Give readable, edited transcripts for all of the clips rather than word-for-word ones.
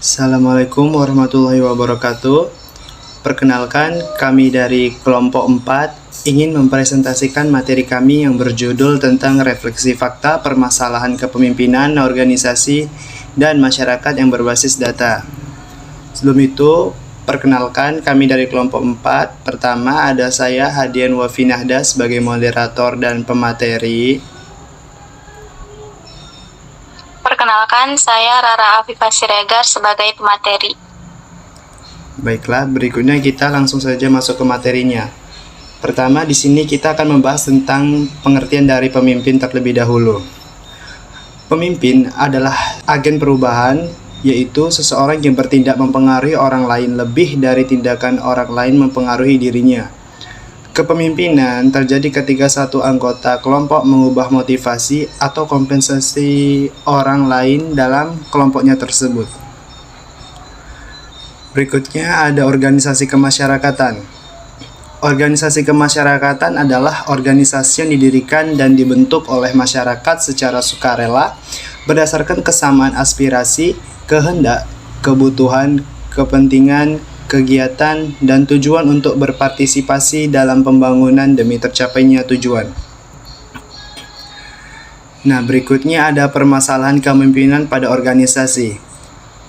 Assalamualaikum warahmatullahi wabarakatuh. Perkenalkan, kami dari kelompok 4 ingin mempresentasikan materi kami yang berjudul tentang refleksi fakta permasalahan kepemimpinan organisasi dan masyarakat yang berbasis data. Sebelum itu, perkenalkan kami dari kelompok 4. Pertama ada saya Hadian Wafinahda sebagai moderator dan pemateri. Perkenalkan, saya Rara Afifah Siregar sebagai pemateri. Baiklah, berikutnya kita langsung saja masuk ke materinya. Pertama, di sini kita akan membahas tentang pengertian dari pemimpin terlebih dahulu. Pemimpin adalah agen perubahan, yaitu seseorang yang bertindak mempengaruhi orang lain lebih dari tindakan orang lain mempengaruhi dirinya. Kepemimpinan terjadi ketika satu anggota kelompok mengubah motivasi atau kompensasi orang lain dalam kelompoknya tersebut. Berikutnya ada organisasi kemasyarakatan. Organisasi kemasyarakatan adalah organisasi yang didirikan dan dibentuk oleh masyarakat secara sukarela berdasarkan kesamaan aspirasi, kehendak, kebutuhan, kepentingan, kegiatan, dan tujuan untuk berpartisipasi dalam pembangunan demi tercapainya tujuan. Nah, berikutnya ada permasalahan kepemimpinan pada organisasi.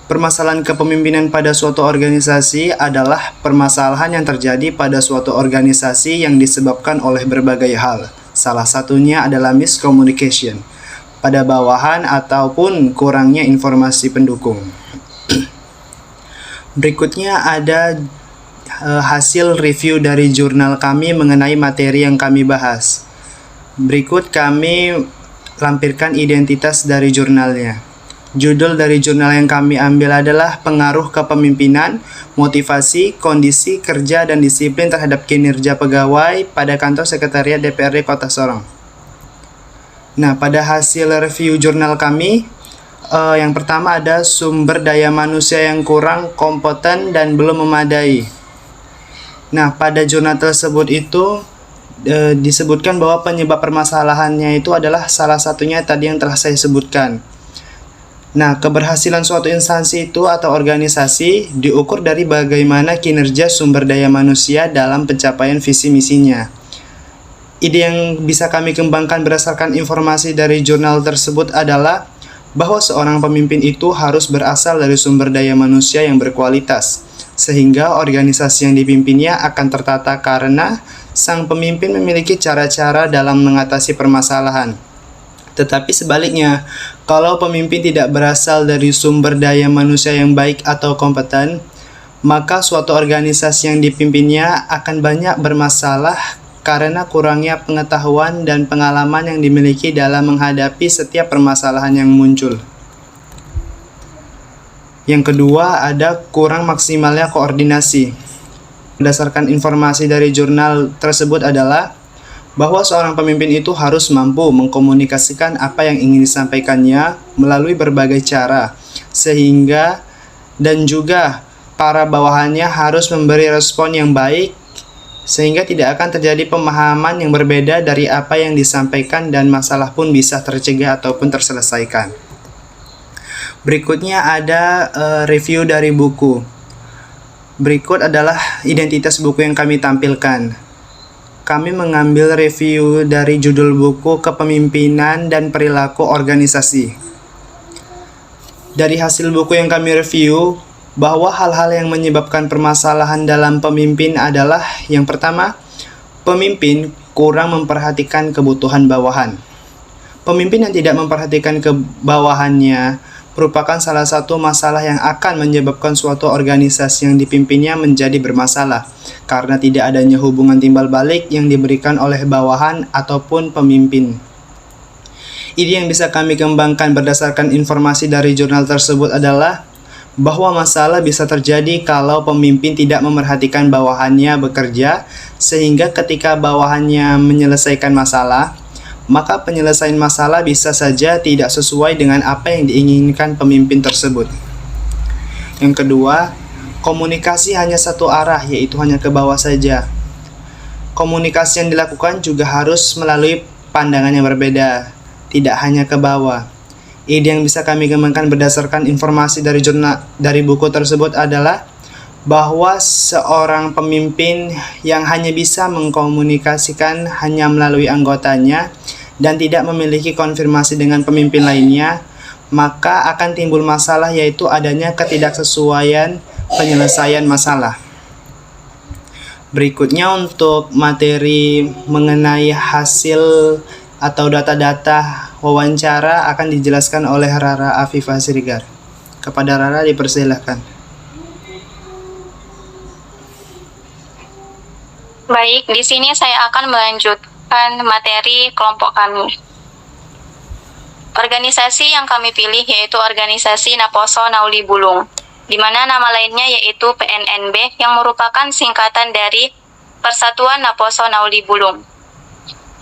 Permasalahan kepemimpinan pada suatu organisasi adalah permasalahan yang terjadi pada suatu organisasi yang disebabkan oleh berbagai hal. Salah satunya adalah miscommunication pada bawahan ataupun kurangnya informasi pendukung. Berikutnya ada hasil review dari jurnal kami mengenai materi yang kami bahas. Berikut kami lampirkan identitas dari jurnalnya. Judul dari jurnal yang kami ambil adalah Pengaruh Kepemimpinan, Motivasi, Kondisi Kerja, dan Disiplin terhadap Kinerja Pegawai pada Kantor Sekretariat DPRD Kota Sorong. Nah, pada hasil review jurnal kami, yang pertama ada sumber daya manusia yang kurang kompeten dan belum memadai. Nah, pada jurnal tersebut itu disebutkan bahwa penyebab permasalahannya itu adalah salah satunya tadi yang telah saya sebutkan. Nah, keberhasilan suatu instansi itu atau organisasi diukur dari bagaimana kinerja sumber daya manusia dalam pencapaian visi misinya. Ide yang bisa kami kembangkan berdasarkan informasi dari jurnal tersebut adalah bahwa seorang pemimpin itu harus berasal dari sumber daya manusia yang berkualitas, sehingga organisasi yang dipimpinnya akan tertata karena sang pemimpin memiliki cara-cara dalam mengatasi permasalahan. Tetapi sebaliknya, kalau pemimpin tidak berasal dari sumber daya manusia yang baik atau kompeten, maka suatu organisasi yang dipimpinnya akan banyak bermasalah karena kurangnya pengetahuan dan pengalaman yang dimiliki dalam menghadapi setiap permasalahan yang muncul. Yang kedua, ada kurang maksimalnya koordinasi. Berdasarkan informasi dari jurnal tersebut adalah bahwa seorang pemimpin itu harus mampu mengkomunikasikan apa yang ingin disampaikannya melalui berbagai cara, sehingga dan juga para bawahannya harus memberi respon yang baik, sehingga tidak akan terjadi pemahaman yang berbeda dari apa yang disampaikan dan masalah pun bisa tercegah ataupun terselesaikan. Berikutnya ada review dari buku. Berikut adalah identitas buku yang kami tampilkan. Kami mengambil review dari judul buku Kepemimpinan dan Perilaku Organisasi. Dari hasil buku yang kami review, bahwa hal-hal yang menyebabkan permasalahan dalam pemimpin adalah yang pertama, pemimpin kurang memperhatikan kebutuhan bawahan. Pemimpin yang tidak memperhatikan kebawahannya merupakan salah satu masalah yang akan menyebabkan suatu organisasi yang dipimpinnya menjadi bermasalah karena tidak adanya hubungan timbal balik yang diberikan oleh bawahan ataupun pemimpin. Ide yang bisa kami kembangkan berdasarkan informasi dari jurnal tersebut adalah bahwa masalah bisa terjadi kalau pemimpin tidak memerhatikan bawahannya bekerja, sehingga ketika bawahannya menyelesaikan masalah, maka penyelesaian masalah bisa saja tidak sesuai dengan apa yang diinginkan pemimpin tersebut. Yang kedua, komunikasi hanya satu arah, yaitu hanya ke bawah saja. Komunikasi yang dilakukan juga harus melalui pandangan yang berbeda, tidak hanya ke bawah. Ide yang bisa kami kembangkan berdasarkan informasi dari buku tersebut adalah bahwa seorang pemimpin yang hanya bisa mengkomunikasikan hanya melalui anggotanya dan tidak memiliki konfirmasi dengan pemimpin lainnya, maka akan timbul masalah, yaitu adanya ketidaksesuaian penyelesaian masalah. Berikutnya untuk materi mengenai hasil atau data-data wawancara akan dijelaskan oleh Rara Afifah Siregar. Kepada Rara dipersilahkan. Baik, di sini saya akan melanjutkan materi kelompok kami. Organisasi yang kami pilih yaitu organisasi Naposo Nauli Bulung, di mana nama lainnya yaitu PNNB yang merupakan singkatan dari Persatuan Naposo Nauli Bulung.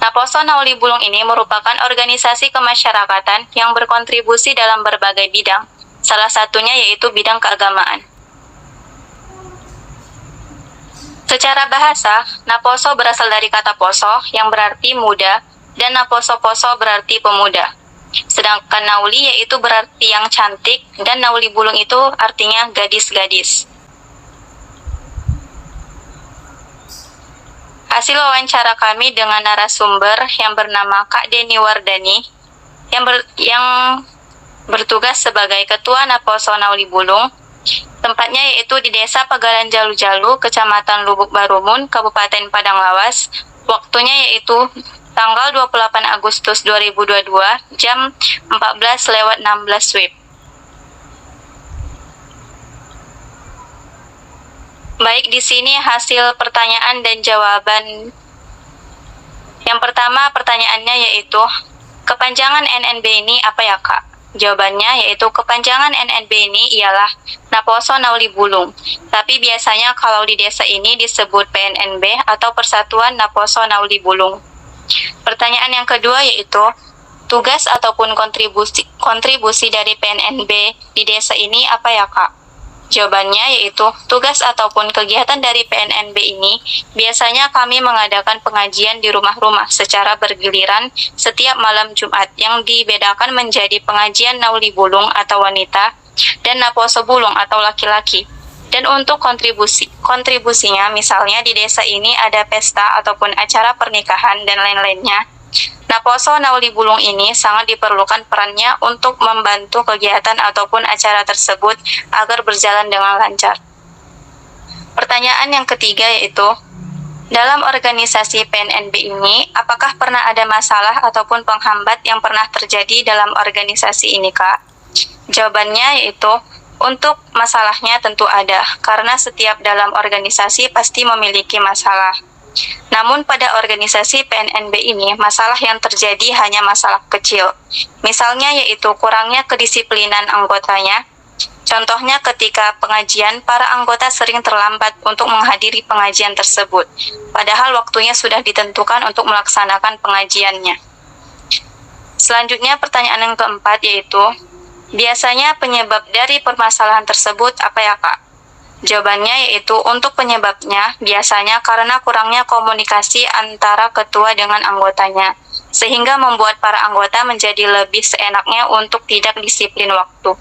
Naposo Nauli Bulung ini merupakan organisasi kemasyarakatan yang berkontribusi dalam berbagai bidang, salah satunya yaitu bidang keagamaan. Secara bahasa, Naposo berasal dari kata poso yang berarti muda dan Naposo-poso berarti pemuda. Sedangkan Nauli yaitu berarti yang cantik dan Nauli Bulung itu artinya gadis-gadis. Hasil wawancara kami dengan narasumber yang bernama Kak Deni Wardani yang bertugas sebagai Ketua Naposo Nauli Bulung. Tempatnya yaitu di Desa Pagalan Jalu-Jalu, Kecamatan Lubuk Barumun, Kabupaten Padang Lawas. Waktunya yaitu tanggal 28 Agustus 2022, jam 14:16 WIB. Baik, di sini hasil pertanyaan dan jawaban. Yang pertama pertanyaannya yaitu, kepanjangan NNB ini apa ya Kak? Jawabannya yaitu kepanjangan NNB ini ialah Naposo Nauli Bulung. Tapi biasanya kalau di desa ini disebut PNNB atau Persatuan Naposo Nauli Bulung. Pertanyaan yang kedua yaitu, tugas ataupun kontribusi dari PNNB di desa ini apa ya Kak? Jawabannya yaitu, tugas ataupun kegiatan dari PNNB ini biasanya kami mengadakan pengajian di rumah-rumah secara bergiliran setiap malam Jumat yang dibedakan menjadi pengajian Nauli Bulung atau wanita dan Naposo Bulung atau laki-laki. Dan untuk kontribusinya misalnya di desa ini ada pesta ataupun acara pernikahan dan lain-lainnya. Naposo Nauli Bulung ini sangat diperlukan perannya untuk membantu kegiatan ataupun acara tersebut agar berjalan dengan lancar. Pertanyaan yang ketiga yaitu, dalam organisasi PNNB ini, apakah pernah ada masalah ataupun penghambat yang pernah terjadi dalam organisasi ini, Kak? Jawabannya yaitu, untuk masalahnya tentu ada, karena setiap dalam organisasi pasti memiliki masalah. Namun pada organisasi PNNB ini, masalah yang terjadi hanya masalah kecil. Misalnya yaitu kurangnya kedisiplinan anggotanya. Contohnya ketika pengajian, para anggota sering terlambat untuk menghadiri pengajian tersebut, padahal waktunya sudah ditentukan untuk melaksanakan pengajiannya. Selanjutnya pertanyaan yang keempat yaitu, biasanya penyebab dari permasalahan tersebut apa ya Kak? Jawabannya yaitu, untuk penyebabnya biasanya karena kurangnya komunikasi antara ketua dengan anggotanya, sehingga membuat para anggota menjadi lebih seenaknya untuk tidak disiplin waktu.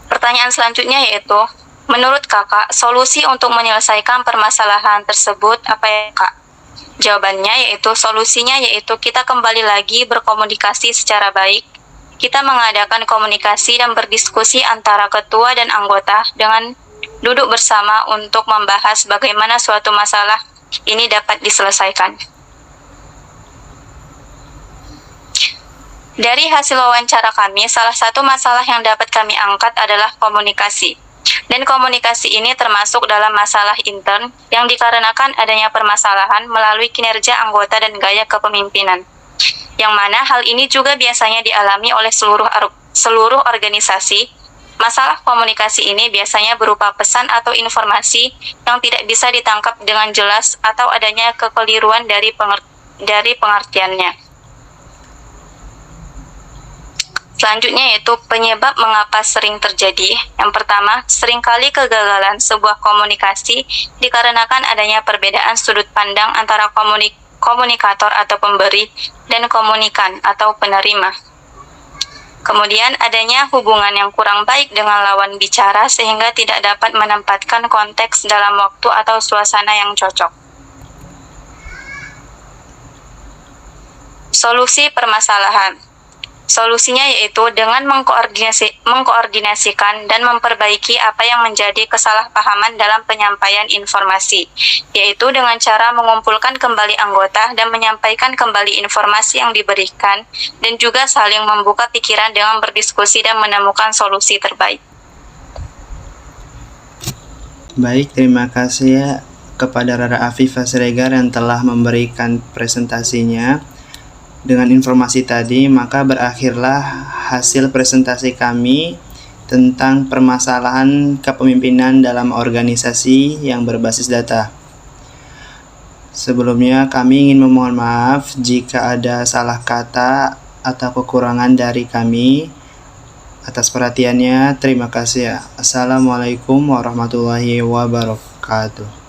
Pertanyaan selanjutnya yaitu, menurut Kakak, solusi untuk menyelesaikan permasalahan tersebut apa ya Kak? Jawabannya yaitu, solusinya yaitu kita kembali lagi berkomunikasi secara baik. Kita mengadakan komunikasi dan berdiskusi antara ketua dan anggota dengan duduk bersama untuk membahas bagaimana suatu masalah ini dapat diselesaikan. Dari hasil wawancara kami, salah satu masalah yang dapat kami angkat adalah komunikasi. Dan komunikasi ini termasuk dalam masalah intern yang dikarenakan adanya permasalahan melalui kinerja anggota dan gaya kepemimpinan. Yang mana hal ini juga biasanya dialami oleh seluruh organisasi. Masalah komunikasi ini biasanya berupa pesan atau informasi yang tidak bisa ditangkap dengan jelas atau adanya kekeliruan dari pengertiannya. Selanjutnya yaitu penyebab mengapa sering terjadi. Yang pertama, seringkali kegagalan sebuah komunikasi dikarenakan adanya perbedaan sudut pandang antara komunikator atau pemberi dan komunikan atau penerima. Kemudian adanya hubungan yang kurang baik dengan lawan bicara sehingga tidak dapat menempatkan konteks dalam waktu atau suasana yang cocok. Solusi permasalahan. Solusinya yaitu dengan mengkoordinasikan dan memperbaiki apa yang menjadi kesalahpahaman dalam penyampaian informasi, yaitu dengan cara mengumpulkan kembali anggota dan menyampaikan kembali informasi yang diberikan, dan juga saling membuka pikiran dengan berdiskusi dan menemukan solusi terbaik. Baik, terima kasih ya kepada Rara Afifah Siregar yang telah memberikan presentasinya. Dengan informasi tadi, maka berakhirlah hasil presentasi kami tentang permasalahan kepemimpinan dalam organisasi yang berbasis data. Sebelumnya, kami ingin memohon maaf jika ada salah kata atau kekurangan dari kami. Atas perhatiannya, terima kasih. Assalamualaikum warahmatullahi wabarakatuh.